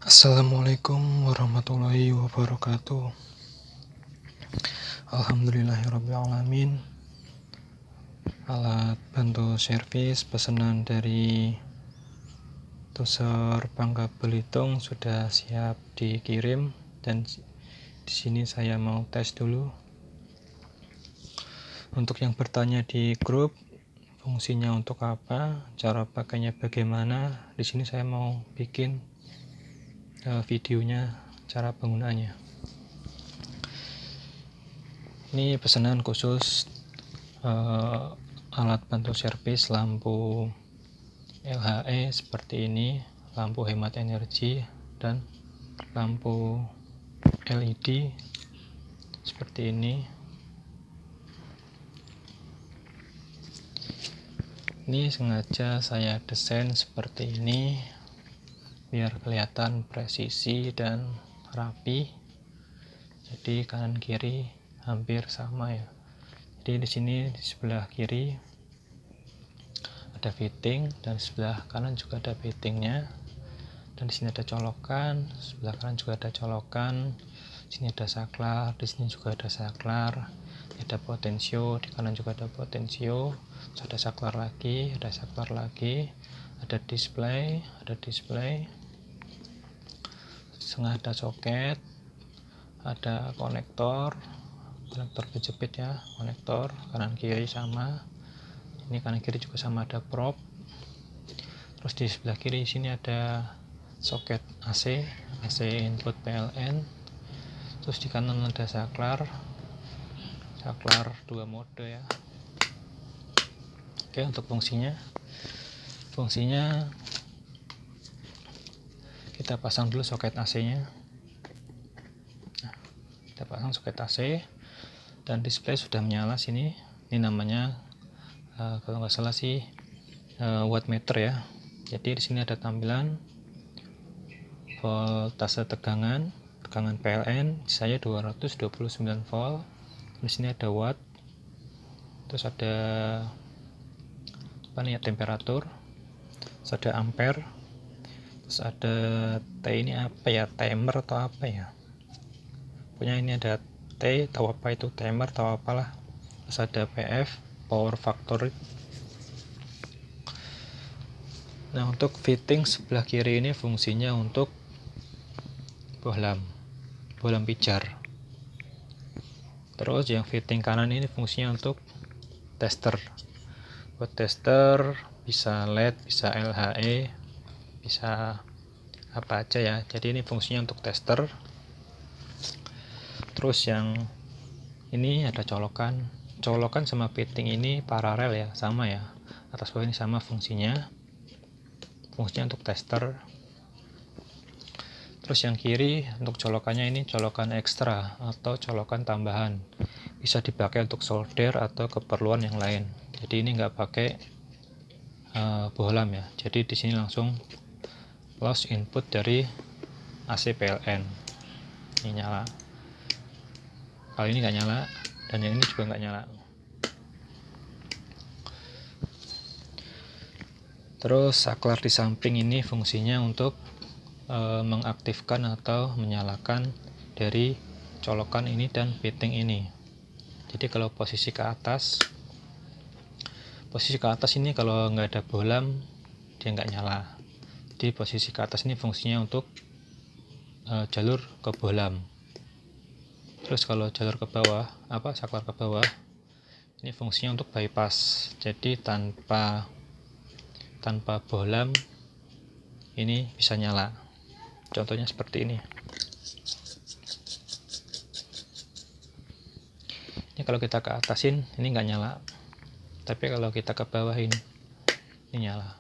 Assalamualaikum warahmatullahi wabarakatuh. Alhamdulillahirrabbilalamin. Alat bantu servis pesanan dari Toser Bangka Belitung sudah siap dikirim, dan di sini saya mau tes dulu. Untuk yang bertanya di grup, fungsinya untuk apa, cara pakainya bagaimana, di sini saya mau bikin videonya, cara penggunaannya. Ini pesanan khusus alat bantu servis lampu LHE seperti ini, lampu hemat energi, dan lampu LED seperti ini. Ini sengaja saya desain seperti ini biar kelihatan presisi dan rapi. Jadi kanan kiri hampir sama ya. Jadi di sini di sebelah kiri ada fitting, dan sebelah kanan juga ada fittingnya. Dan di sini ada colokan, sebelah kanan juga ada colokan. Di sini ada saklar, di sini juga ada saklar. Ada potensio, di kanan juga ada potensio. Terus ada saklar lagi, ada saklar lagi. Ada display, Setengah ada soket, ada konektor kejepit ya, konektor kanan kiri sama. Ini kanan kiri juga sama, ada prop. Terus di sebelah kiri sini ada soket AC input PLN. Terus di kanan ada saklar 2 mode ya. Oke, untuk fungsinya kita pasang dulu soket AC-nya. Kita pasang soket AC, dan display sudah menyala sini. Ini namanya kalau nggak salah sih wattmeter ya. Jadi di sini ada tampilan voltase tegangan PLN saya 229 volt. Di sini ada watt, terus ada temperatur, terus ada ampere, terus ada T, ini apa ya, timer atau apa ya, pokoknya ini ada T, tahu apa itu timer, tahu apalah. Terus ada PF, power factor. Nah, untuk fitting sebelah kiri ini fungsinya untuk bohlam pijar. Terus yang fitting kanan ini fungsinya untuk tester. Buat tester bisa LED, bisa LHE, bisa apa aja ya. Jadi ini fungsinya untuk tester. Terus yang ini ada colokan sama fitting ini paralel ya, sama ya, atas bawah ini sama fungsinya untuk tester. Terus yang kiri untuk colokannya ini colokan ekstra atau colokan tambahan, bisa dipakai untuk solder atau keperluan yang lain. Jadi ini nggak pakai bohlam ya. Jadi di sini langsung loss input dari AC PLN. Ini nyala. Kalau ini nggak nyala, dan yang ini juga nggak nyala. Terus saklar di samping ini fungsinya untuk mengaktifkan atau menyalakan dari colokan ini dan fitting ini. Jadi kalau posisi ke atas ini kalau nggak ada bohlam dia nggak nyala. Jadi posisi ke atas ini fungsinya untuk jalur ke bohlam. Terus kalau jalur ke bawah, saklar ke bawah, ini fungsinya untuk bypass. Jadi tanpa bohlam ini bisa nyala. Contohnya seperti ini. Ini kalau kita ke atasin ini nggak nyala, tapi kalau kita ke bawahin ini nyala.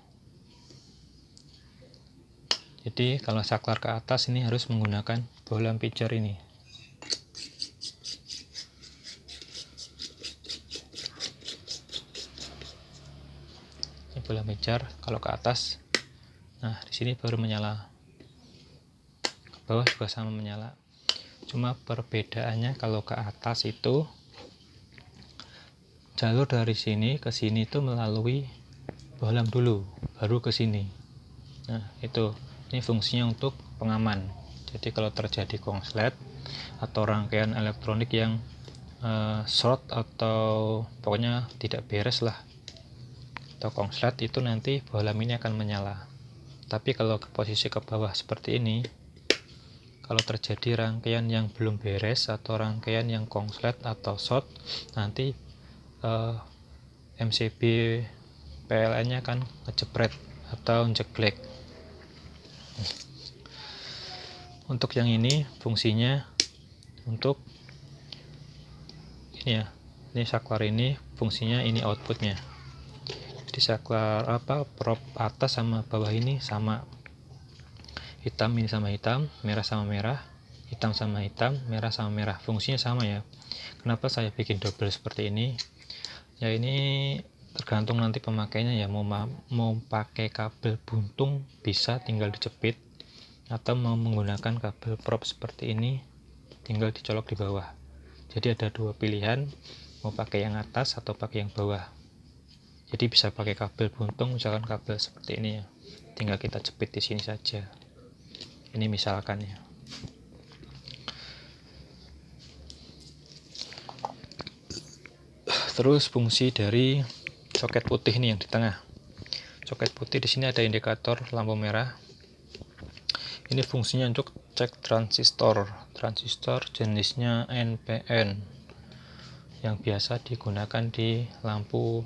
Jadi kalau saklar ke atas ini harus menggunakan bohlam pijar ini. Ini bohlam pijar kalau ke atas. Nah, di sini baru menyala. Ke bawah juga sama menyala. Cuma perbedaannya kalau ke atas itu jalur dari sini ke sini itu melalui bohlam dulu, baru ke sini. Nah, itu. Ini Ini fungsinya untuk pengaman. Jadi kalau terjadi konslet atau rangkaian elektronik yang short atau pokoknya tidak beres lah atau konslet, itu nanti bohlam ini akan menyala. Tapi kalau ke posisi ke bawah seperti ini, kalau terjadi rangkaian yang belum beres atau rangkaian yang konslet atau short, nanti MCB PLN nya akan ngejepret atau jeglek. Untuk yang ini fungsinya untuk ini ya, ini saklar ini fungsinya, ini outputnya. Jadi saklar prop atas sama bawah ini sama, hitam ini sama hitam, merah sama merah, hitam sama hitam, merah sama merah, fungsinya sama ya. Kenapa saya bikin double seperti ini? Ya ini tergantung nanti pemakainya ya, mau pakai kabel buntung bisa tinggal dijepit, atau mau menggunakan kabel prop seperti ini tinggal dicolok di bawah. Jadi ada dua pilihan, mau pakai yang atas atau pakai yang bawah. Jadi bisa pakai kabel buntung, misalkan kabel seperti ini ya, tinggal kita jepit di sini saja. Ini misalkan ya. Terus fungsi dari soket putih ini yang di tengah. Soket putih di sini ada indikator lampu merah. Ini fungsinya untuk cek transistor. Transistor jenisnya NPN yang biasa digunakan di lampu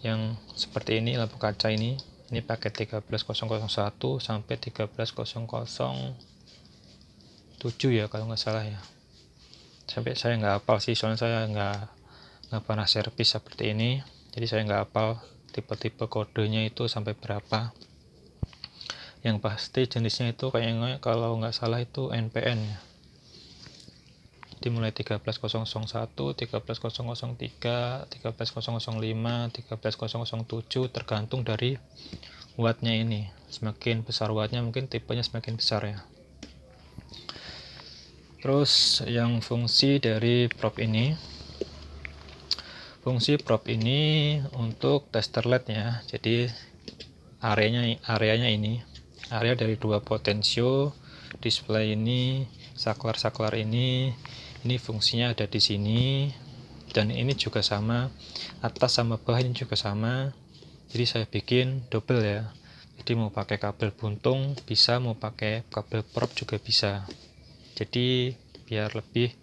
yang seperti ini, lampu kaca ini. Ini pakai 13001 sampai 13007 ya kalau nggak salah ya. Sampai saya nggak hafal sih, soalnya saya nggak pernah servis seperti ini. Jadi saya nggak hafal tipe-tipe kodenya itu sampai berapa. Yang pasti jenisnya itu kayaknya kalau nggak salah itu NPN ya. Jadi mulai 13001, 13003, 13005, 13007 tergantung dari wattnya ini. Semakin besar wattnya mungkin tipenya semakin besar ya. Terus yang fungsi dari prop ini, fungsi prop ini untuk tester LED ya. Jadi areanya ini, area dari dua potensio, display ini, saklar ini fungsinya ada di sini, dan ini juga sama, atas sama bawah ini juga sama. Jadi saya bikin double ya. Jadi mau pakai kabel buntung bisa, mau pakai kabel prop juga bisa. Jadi biar lebih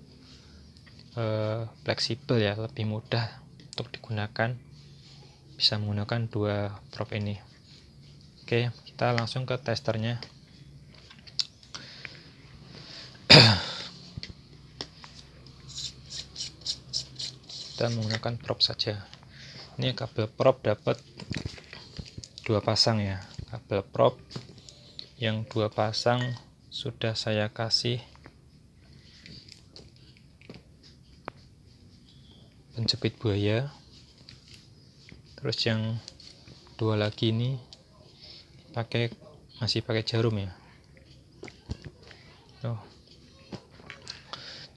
fleksibel ya, lebih mudah untuk digunakan, bisa menggunakan dua prop ini. Oke, kita langsung ke testernya. Kita menggunakan prop saja. Ini kabel prop dapat dua pasang ya. Kabel prop yang dua pasang sudah saya kasih penjepit buaya. Terus yang dua lagi ini masih pakai jarum ya.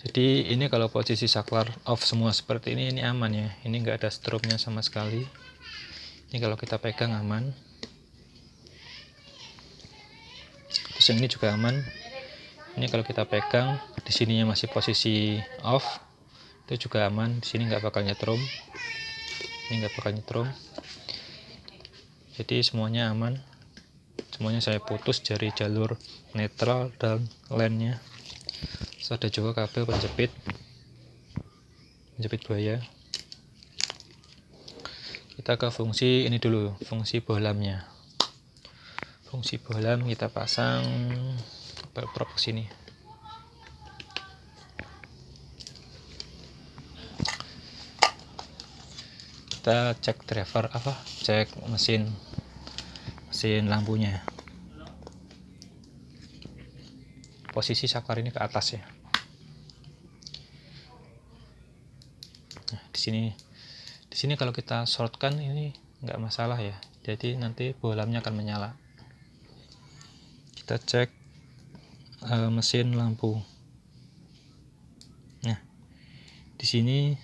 Jadi ini kalau posisi saklar off semua seperti ini aman ya. Ini enggak ada strobe-nya sama sekali. Ini kalau kita pegang aman. Terus yang ini juga aman. Ini kalau kita pegang, di sininya masih posisi off, itu juga aman. Di sini nggak bakal nyetrum. Ini nggak bakal nyetrum. Jadi semuanya aman. Semuanya saya putus dari jalur netral dan line-nya. Terus ada juga kabel penjepit buaya. Kita ke fungsi ini dulu, fungsi bohlamnya. Fungsi bohlam kita pasang kabel prop ke sini. Kita cek driver cek mesin lampunya. Posisi saklar ini ke atas ya. Nah, di sini kalau kita shortkan ini nggak masalah ya. Jadi nanti bohlamnya akan menyala. Kita cek mesin lampu. Nah, di sini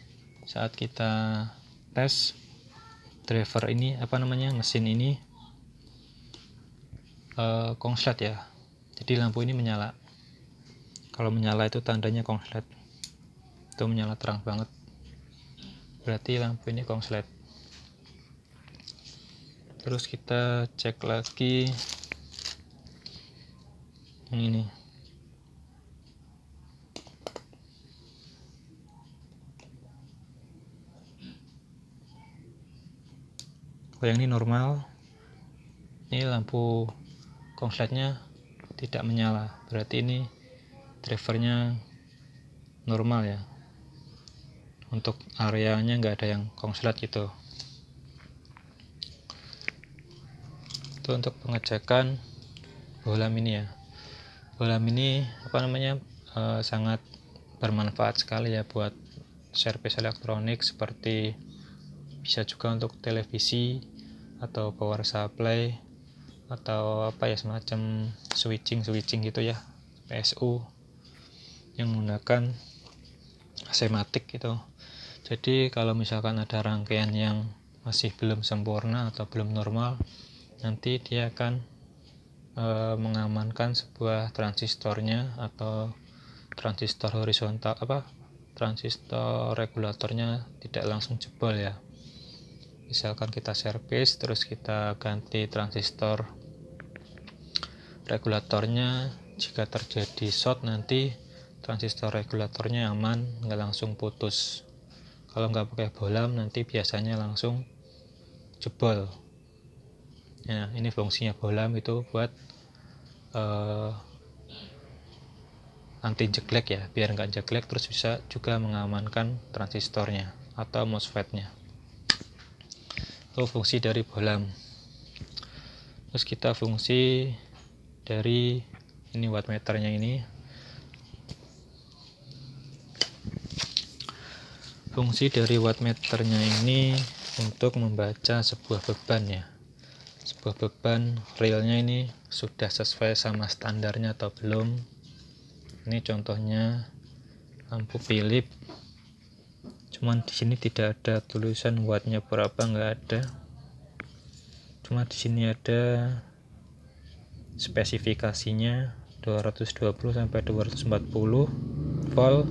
saat kita tes driver ini mesin ini konslet ya. Jadi lampu ini menyala. Kalau menyala itu tandanya konslet. Itu menyala terang banget. Berarti lampu ini konslet. Terus kita cek lagi yang ini. Kalau yang ini normal. Ini lampu konsletnya tidak menyala. Berarti ini drivernya normal ya. Untuk areanya nggak ada yang konslet gitu. Itu untuk pengecekan bohlam ini ya. Bohlam ini sangat bermanfaat sekali ya buat servis elektronik, seperti bisa juga untuk televisi atau power supply atau semacam switching gitu ya, PSU yang menggunakan asematik gitu. Jadi kalau misalkan ada rangkaian yang masih belum sempurna atau belum normal, nanti dia akan mengamankan sebuah transistornya atau transistor horizontal transistor regulatornya tidak langsung jebol ya. Misalkan kita servis terus kita ganti transistor regulatornya, jika terjadi short nanti transistor regulatornya aman, nggak langsung putus. Kalau nggak pakai bohlam nanti biasanya langsung jebol. Nah, ini fungsinya bohlam itu buat anti jeglek ya, biar nggak jeglek, terus bisa juga mengamankan transistornya atau MOSFET-nya. Itu fungsi dari bohlam. Terus kita fungsi dari ini wattmeternya ini. Fungsi dari wattmeternya ini untuk membaca sebuah beban ya. Sebuah beban realnya ini sudah sesuai sama standarnya atau belum. Ini contohnya lampu Philips. Cuman di sini tidak ada tulisan wattnya berapa, nggak ada. Cuma di sini ada spesifikasinya 220 sampai 240 volt,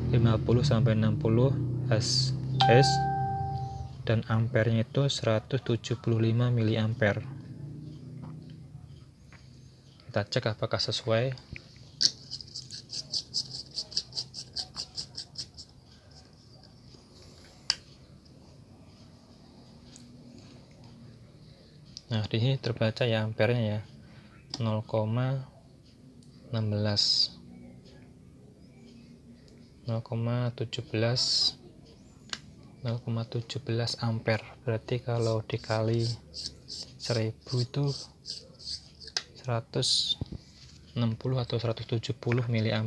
50 sampai 60 Hz, dan ampernya itu 175 mA. Kita cek apakah sesuai. Nah, di sini terbaca ya ampernya ya, 0,16 ampere. Berarti kalau dikali 1000 itu 160 atau 170 mA.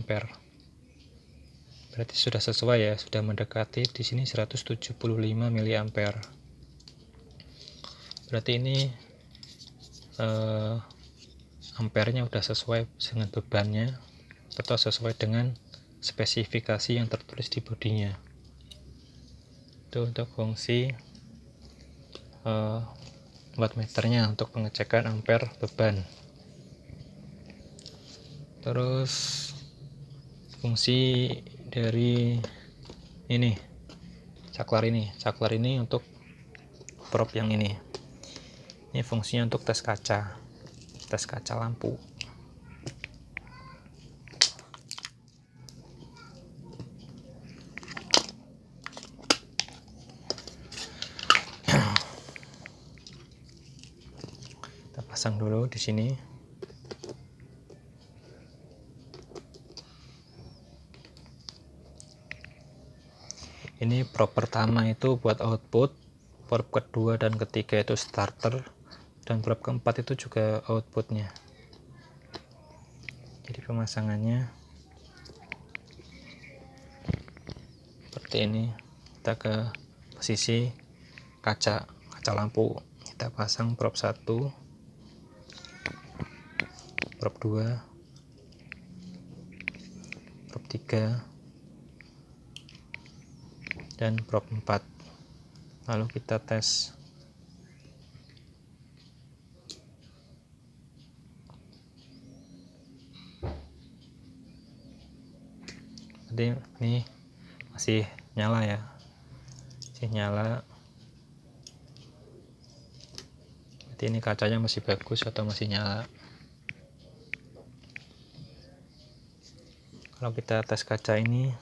Berarti sudah sesuai ya, sudah mendekati. Di sini 175 mA. Berarti ini ampernya udah sesuai dengan bebannya atau sesuai dengan spesifikasi yang tertulis di bodinya. Itu untuk fungsi wattmeternya untuk pengecekan ampere beban. Terus fungsi dari ini saklar ini untuk probe yang ini fungsinya untuk tes kaca lampu. Kita pasang dulu di sini. Ini probe pertama itu buat output, probe kedua dan ketiga itu starter, dan probe keempat itu juga outputnya. Jadi pemasangannya seperti ini. Kita ke posisi kaca lampu, kita pasang probe 1, probe 2, probe 3, dan probe 4. Lalu kita tes. Nanti ini masih nyala ya, masih nyala. Jadi ini kacanya masih bagus atau masih nyala. Kalau kita tes kaca ini,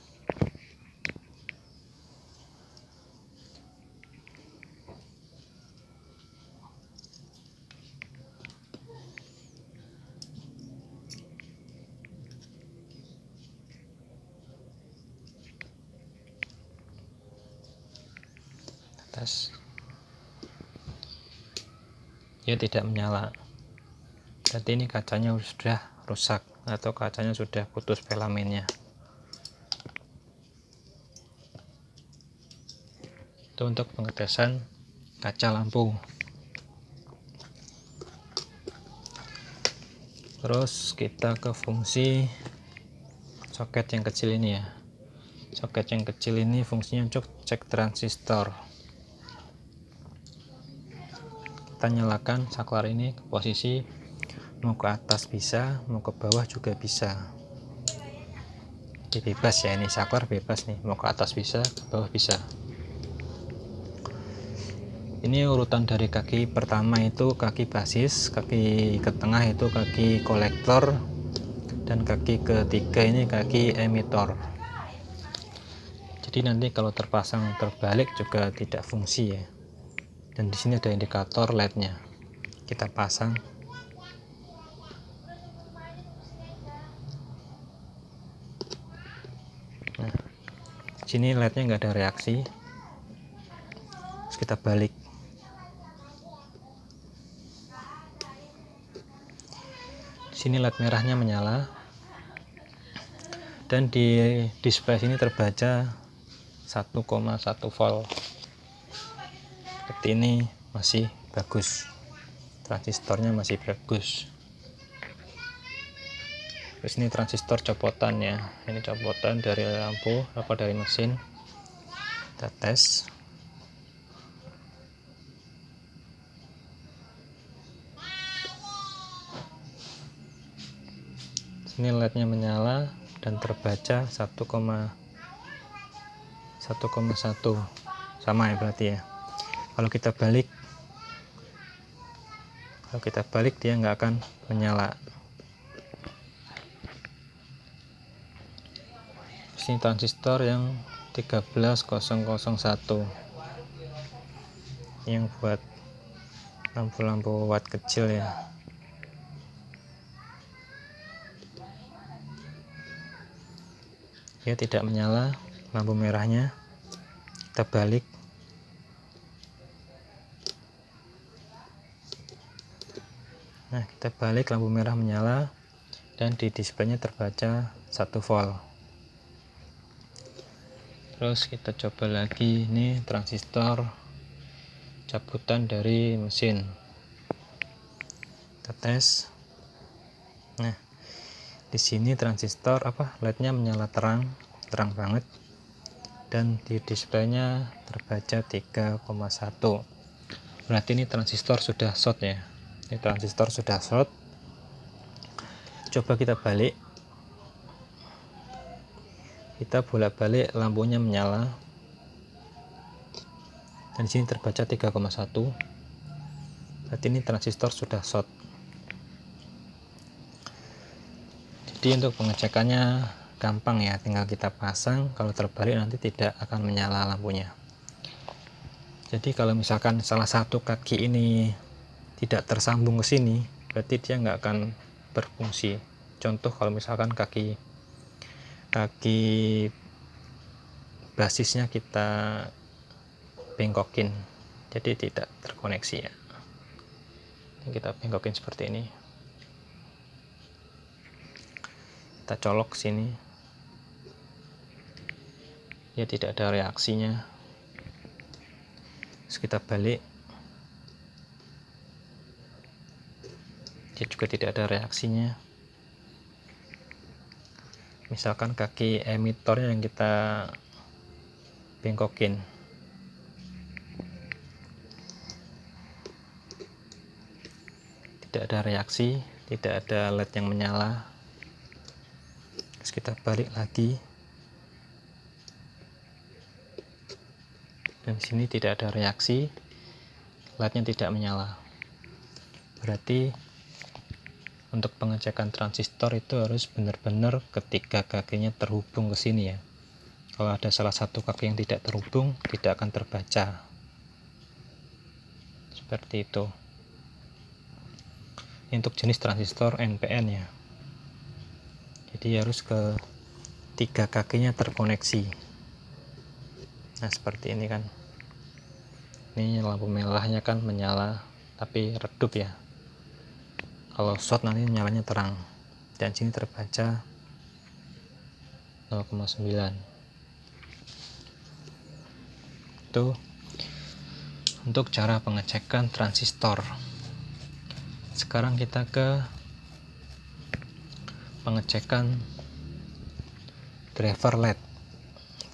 tes, dia tidak menyala. Berarti ini kacanya sudah rusak atau kacanya sudah putus filamennya. Itu untuk pengetesan kaca lampu. Terus kita ke fungsi soket yang kecil ini ya. Soket yang kecil ini fungsinya untuk cek transistor. Kita nyalakan saklar ini ke posisi mau ke atas bisa, mau ke bawah juga bisa. Jadi bebas ya, ini saklar bebas nih, mau ke atas bisa, ke bawah bisa. Ini urutan dari kaki pertama itu kaki basis, kaki ke tengah itu kaki kolektor, dan kaki ketiga ini kaki emitor. Jadi nanti kalau terpasang terbalik juga tidak fungsi ya. Dan di sini ada indikator LED-nya. Kita pasang. Nah, di sini LED-nya nggak ada reaksi. Terus kita balik. Di sini LED merahnya menyala. Dan di display sini terbaca 1,1 volt. Seperti ini masih bagus, transistornya masih bagus. Terus ini transistor copotan ya, ini copotan dari lampu apa dari mesin. Kita tes. Sini LED-nya menyala dan terbaca 1,1 sama ya berarti ya. Kalau kita balik dia nggak akan menyala. Ini transistor yang 13001 yang buat lampu-lampu watt kecil ya. Dia tidak menyala lampu merahnya. Kita balik. Nah, kita balik, lampu merah menyala dan di displaynya terbaca 1 volt. Terus kita coba lagi, ini transistor cabutan dari mesin. Kita tes. Nah, di sini transistor LED-nya menyala terang banget dan di displaynya terbaca 3,1. Berarti ini transistor sudah short ya. Ini transistor sudah short. Coba kita balik. Kita bolak-balik, lampunya menyala. Dan di sini terbaca 3,1. Berarti ini transistor sudah short. Jadi untuk pengecekannya gampang ya, tinggal kita pasang. Kalau terbalik nanti tidak akan menyala lampunya. Jadi kalau misalkan salah satu kaki ini tidak tersambung ke sini, berarti dia nggak akan berfungsi. Contoh kalau misalkan kaki basisnya kita bengkokin, jadi tidak terkoneksi ya. Kita bengkokin seperti ini. Kita colok sini, ya tidak ada reaksinya. Terus kita balik, dia juga tidak ada reaksinya. Misalkan kaki emitornya yang kita bengkokin, tidak ada reaksi, tidak ada LED yang menyala. Terus kita balik lagi, dan di sini tidak ada reaksi, LED-nya tidak menyala. Berarti untuk pengecekan transistor itu harus benar-benar ketiga kakinya terhubung ke sini ya. Kalau ada salah satu kaki yang tidak terhubung, tidak akan terbaca. Seperti itu. Ini untuk jenis transistor NPN ya. Jadi harus ke tiga kakinya terkoneksi. Nah seperti ini kan. Ini lampu merahnya kan menyala tapi redup ya. Kalau short nanti nyalanya terang. Dan sini terbaca 0,9. Itu untuk cara pengecekan transistor. Sekarang kita ke pengecekan driver LED.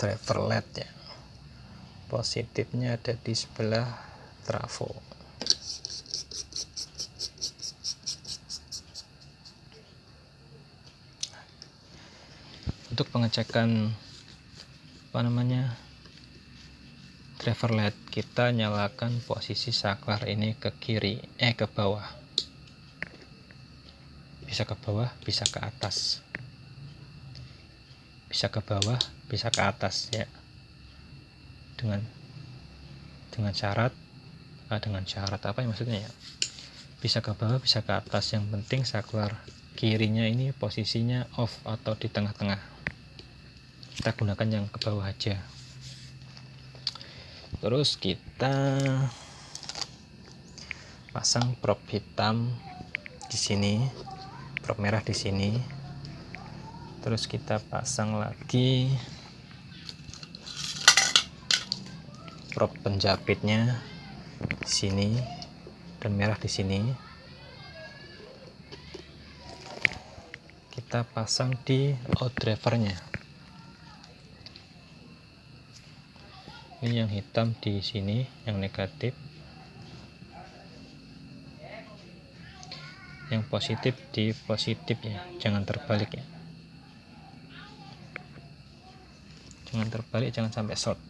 Driver LED ya. Positifnya ada di sebelah trafo. Untuk pengecekan driver LED, kita nyalakan posisi saklar ini ke kiri, ke bawah. Bisa ke bawah, bisa ke atas. Bisa ke bawah, bisa ke atas ya. Dengan syarat apa ya maksudnya ya? Bisa ke bawah, bisa ke atas. Yang penting saklar kirinya ini posisinya off atau di tengah-tengah. Kita gunakan yang ke bawah aja. Terus kita pasang probe hitam di sini, probe merah di sini. Terus kita pasang lagi probe penjapitnya di sini dan merah di sini. Kita pasang di out drivernya. Ini yang hitam di sini, yang negatif. Yang positif di positif ya, jangan terbalik ya. Jangan terbalik, jangan sampai short.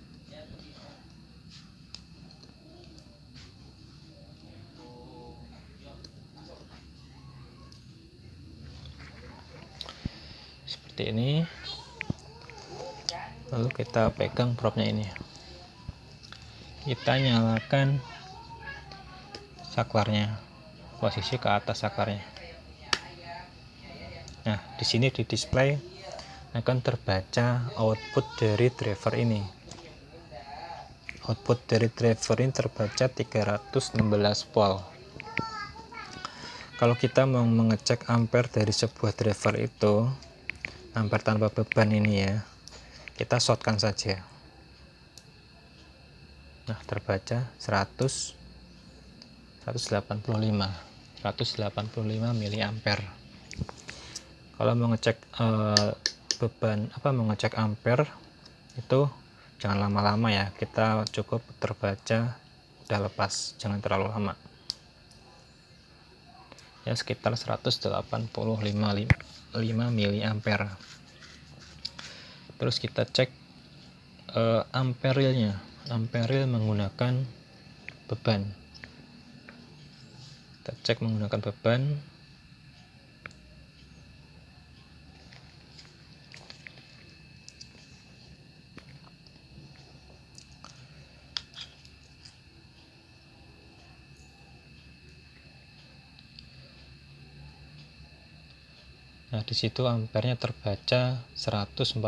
Seperti ini. Lalu kita pegang probe-nya ini. Kita nyalakan saklarnya, posisi ke atas saklarnya. Nah, di sini di display akan terbaca output dari driver ini. Output dari driver ini terbaca 316 volt. Kalau kita mau mengecek ampere dari sebuah driver itu, ampere tanpa beban ini ya, kita shortkan saja. Nah, terbaca 185 miliampere. Kalau mau ngecek mengecek ampere itu jangan lama-lama ya, kita cukup terbaca udah lepas, jangan terlalu lama ya, sekitar 185 miliampere. Terus kita cek ampernya. Ampere menggunakan beban. Kita cek menggunakan beban. Nah, di situ ampernya terbaca 144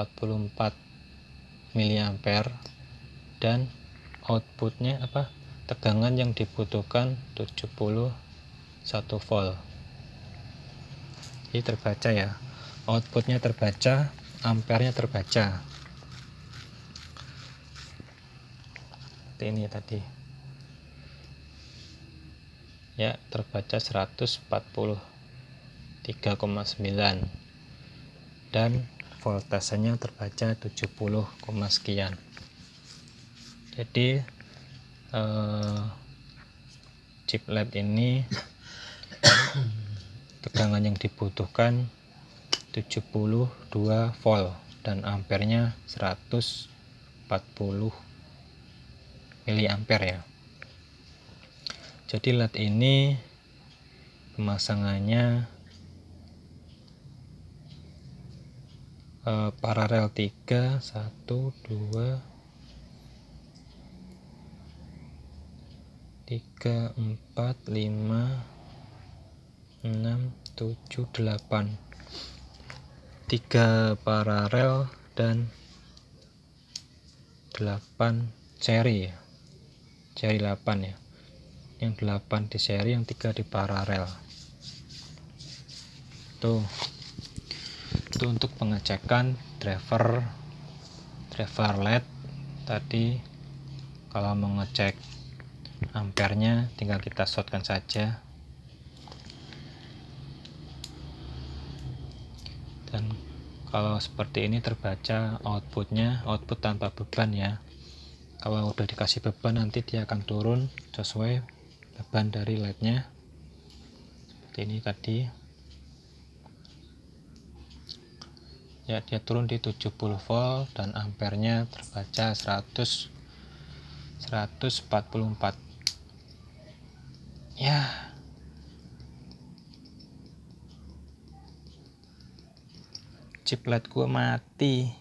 miliampere dan outputnya tegangan yang dibutuhkan 71 volt. Jadi terbaca ya, outputnya terbaca, ampernya terbaca. Seperti ini tadi ya, terbaca 143,9 dan voltasenya terbaca 70, sekian. Jadi chip LED ini tegangan yang dibutuhkan 72 volt dan ampernya 144,9 miliampere ya. Jadi LED ini pemasangannya paralel 3, 1, 2, 3, 4, 5, 6, 7, 8, 3 paralel dan 8 seri ya, seri 8 ya, yang 8 di seri, yang 3 di paralel. Tuh, itu untuk pengecekan driver LED. Tadi kalau mau ngecek ampernya tinggal kita shortkan saja, dan kalau seperti ini terbaca output tanpa beban ya. Kalau udah dikasih beban nanti dia akan turun sesuai beban dari LED-nya. Seperti ini tadi ya, dia turun di 70 volt dan ampernya terbaca 144 ya. Chip LED gua mati,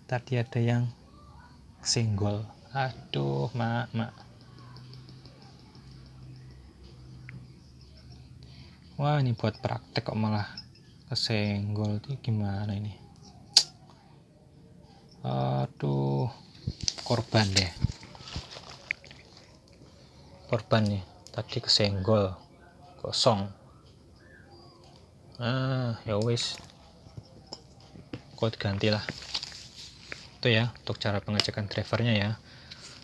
tadi ada yang senggol, aduh mak. Wah, ini buat praktek kok malah kesenggol, ini gimana ini? Aduh, korban nih tadi kesenggol, kosong. Ya wis, kok gantilah. Itu ya untuk cara pengecekan drivernya ya.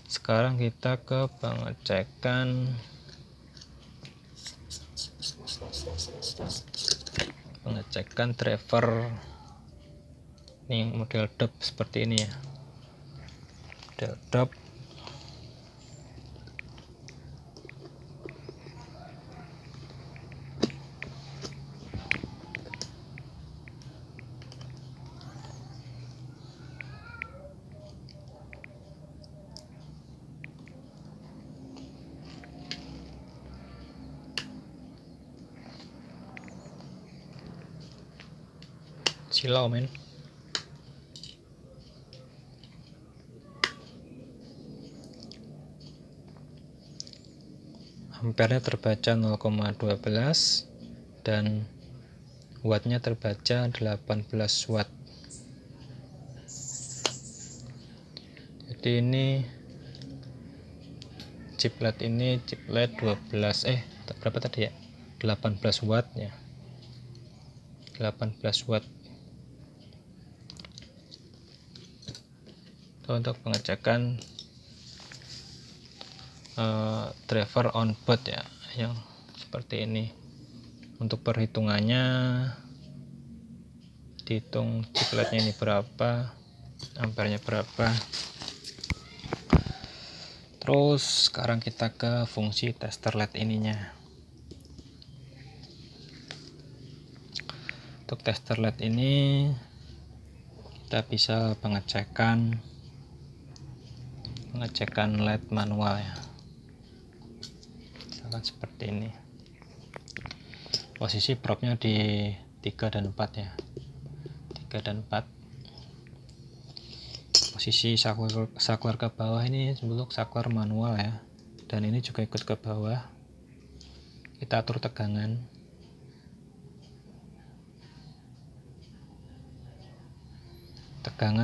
Sekarang kita ke pengecekan driver ini, model dub seperti ini ya, model dub. Silau men. Ampernya terbaca 0,12 dan wattnya terbaca 18 watt. Jadi ini chip LED 12 berapa tadi ya, 18 watt ya, 18 watt. Itu untuk pengecekan driver on board ya, yang seperti ini. Untuk perhitungannya dihitung chip LED-nya ini berapa, ampernya berapa. Terus sekarang kita ke fungsi tester LED ininya. Untuk tester LED ini kita bisa pengecekan LED manual ya, misalkan seperti ini. Posisi probnya di 3 dan 4 ya, 3 dan 4. Posisi saklar ke bawah ini sebelum saklar manual ya, dan ini juga ikut ke bawah. Kita atur tegangan.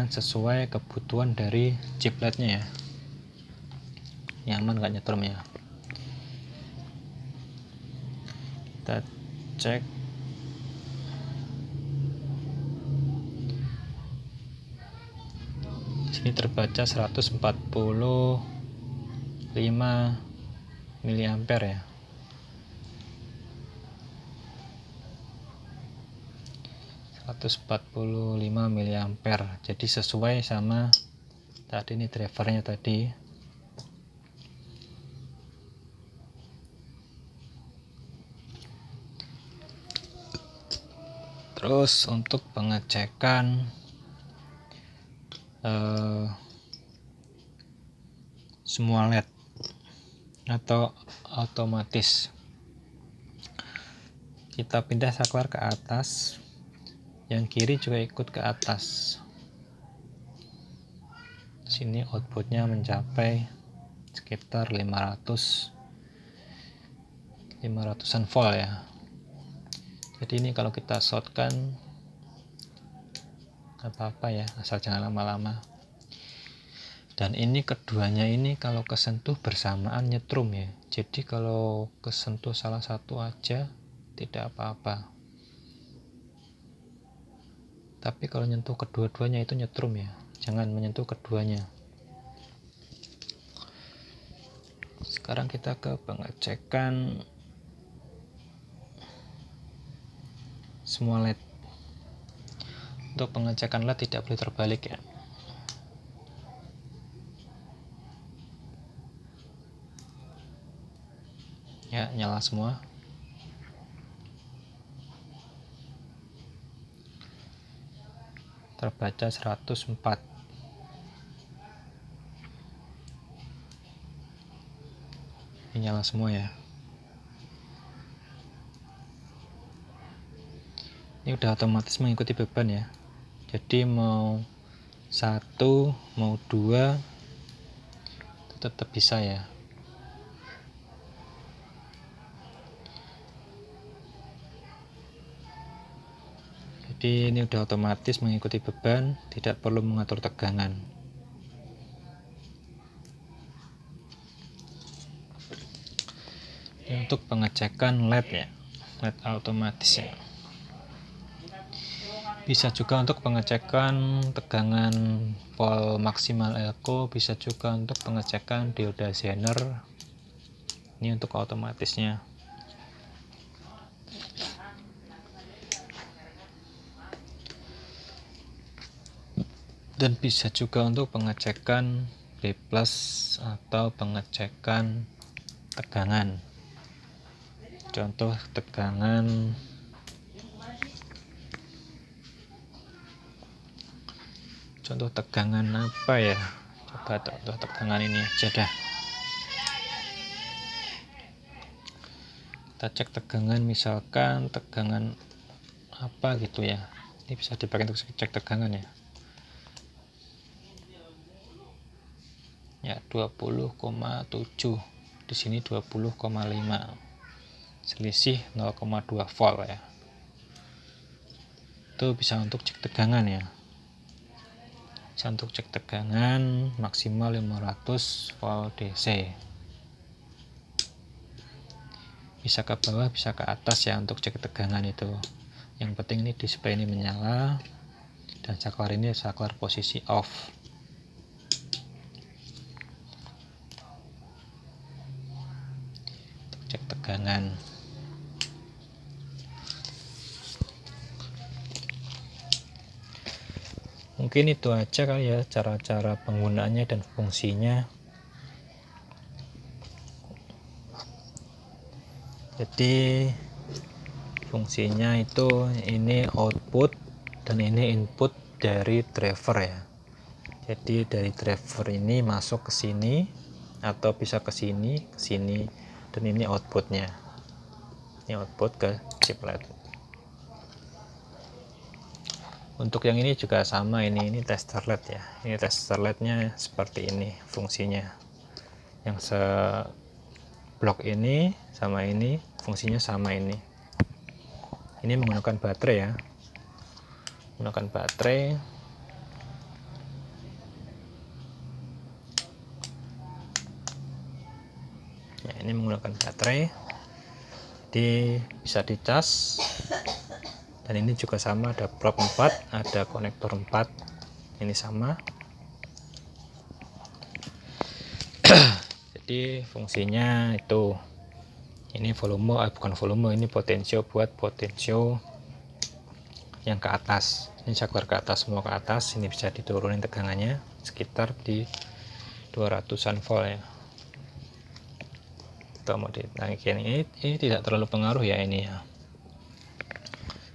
Sesuai kebutuhan dari chip LED-nya ya, nyaman gak nyetrum ya. Kita cek sini terbaca 145 miliampere ya. miliampere, jadi sesuai sama tadi ini drivernya tadi. Terus untuk pengecekan semua LED atau otomatis. Kita pindah saklar ke atas, yang kiri juga ikut ke atas. Sini outputnya mencapai sekitar 500-an volt ya. Jadi ini kalau kita shortkan apa-apa ya, asal jangan lama-lama. Dan ini keduanya ini kalau kesentuh bersamaan nyetrum ya. Jadi kalau kesentuh salah satu aja tidak apa-apa. Tapi kalau nyentuh kedua-duanya itu nyetrum ya. Jangan menyentuh keduanya. Sekarang kita ke pengecekan semua LED. Untuk pengecekan LED tidak boleh terbalik ya. Ya, nyala semua. Terbaca 104. Ini nyala semua ya. Ini udah otomatis mengikuti beban ya. Jadi mau 1, mau 2 tetap bisa ya. Jadi ini udah otomatis mengikuti beban, tidak perlu mengatur tegangan. Ini untuk pengecekan LED ya, LED otomatis ya. Bisa juga untuk pengecekan tegangan volt maksimal elko, bisa juga untuk pengecekan dioda Zener. Ini untuk otomatisnya. Dan bisa juga untuk pengecekan B+ atau pengecekan tegangan. Contoh tegangan apa ya? Coba contoh tegangan ini aja dah. Kita cek tegangan, misalkan tegangan apa gitu ya. Ini bisa dipakai untuk cek tegangan ya. Ya 20,7, di sini 20,5, selisih 0,2 volt ya. Itu bisa untuk cek tegangan ya. Bisa untuk cek tegangan maksimal 500 volt DC. Bisa ke bawah, bisa ke atas ya untuk cek tegangan itu. Yang penting ini display ini menyala dan saklar ini saklar posisi off. Cek tegangan. Mungkin itu aja kali ya cara-cara penggunaannya dan fungsinya. Jadi fungsinya itu ini output dan ini input dari driver ya. Jadi dari driver ini masuk ke sini atau bisa ke sini, dan ini outputnya. Ini output ke chip LED. Untuk yang ini juga sama, ini tester LED ya. Ini tester LED-nya seperti ini fungsinya. Yang seblok ini sama ini fungsinya sama ini. Ini menggunakan baterai ya. Menggunakan baterai. Ya, ini menggunakan baterai. Jadi bisa dicas. Dan ini juga sama, ada probe 4, ada konektor 4. Ini sama. Jadi fungsinya itu, ini volume, bukan volume, ini potensio buat potensio yang ke atas. Ini saklar ke atas, semua ke atas. Ini bisa diturunin tegangannya sekitar di 200-an volt ya. Kita mau ditangkin ini tidak terlalu pengaruh ya ini ya.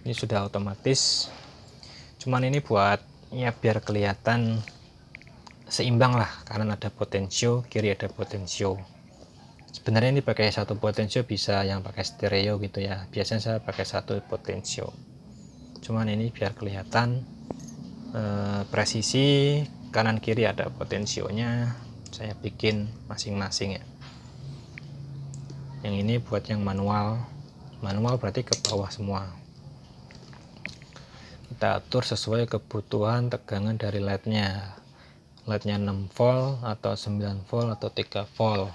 Ini sudah otomatis. Cuman ini buat ya biar kelihatan seimbang lah, kanan ada potensio, kiri ada potensio. Sebenarnya ini pakai satu potensio bisa yang pakai stereo gitu ya, biasanya saya pakai satu potensio, cuman ini biar kelihatan presisi kanan kiri ada potensionya, saya bikin masing-masing ya. Yang ini buat yang manual berarti ke bawah semua. Kita atur sesuai kebutuhan tegangan dari LED-nya 6 volt atau 9 volt atau 3 volt,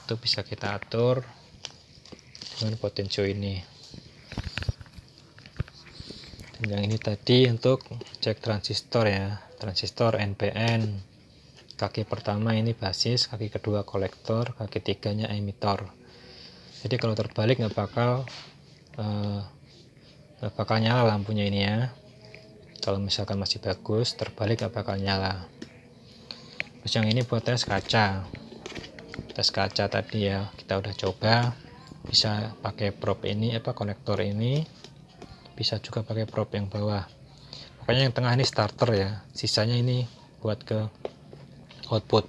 itu bisa kita atur dengan potensio ini. Dan yang ini tadi untuk cek transistor ya, transistor NPN. Kaki pertama ini basis, kaki kedua kolektor, kaki tiganya emitor. Jadi kalau terbalik nggak bakal nyala lampunya ini ya. Kalau misalkan masih bagus, terbalik nggak bakal nyala. Terus yang ini buat tes kaca. Tes kaca tadi ya, kita udah coba. Bisa pakai probe ini, konektor ini. Bisa juga pakai probe yang bawah. Pokoknya yang tengah ini starter ya. Sisanya ini buat ke output.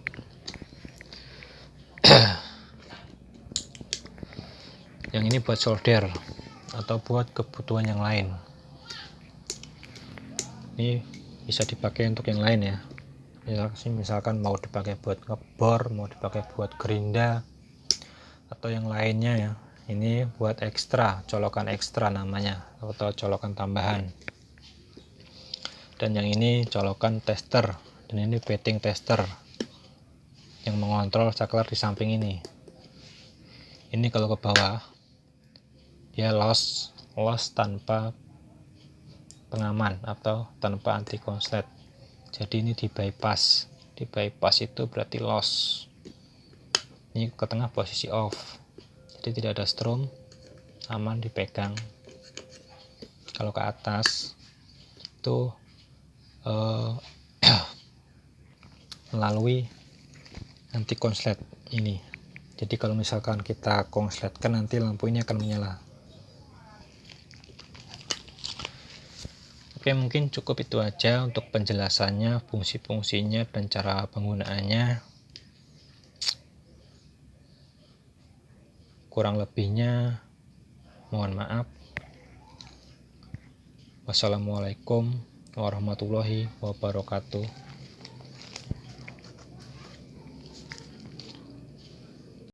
Yang ini buat solder atau buat kebutuhan yang lain. Ini bisa dipakai untuk yang lain ya. Misalkan mau dipakai buat ngebor, mau dipakai buat gerinda atau yang lainnya ya. Ini buat ekstra, colokan ekstra namanya, atau colokan tambahan. Dan yang ini colokan tester, dan ini fitting tester yang mengontrol saklar di samping ini. Ini kalau ke bawah dia loss tanpa pengaman atau tanpa anti konslet. Jadi ini di bypass itu berarti loss. Ini ke tengah posisi off, jadi tidak ada strom, aman dipegang. Kalau ke atas itu melalui anti konslet ini. Jadi kalau misalkan kita konsletkan, nanti lampu ini akan menyala. Oke, mungkin cukup itu aja untuk penjelasannya, fungsi-fungsinya, dan cara penggunaannya. Kurang lebihnya mohon maaf. Wassalamualaikum warahmatullahi wabarakatuh.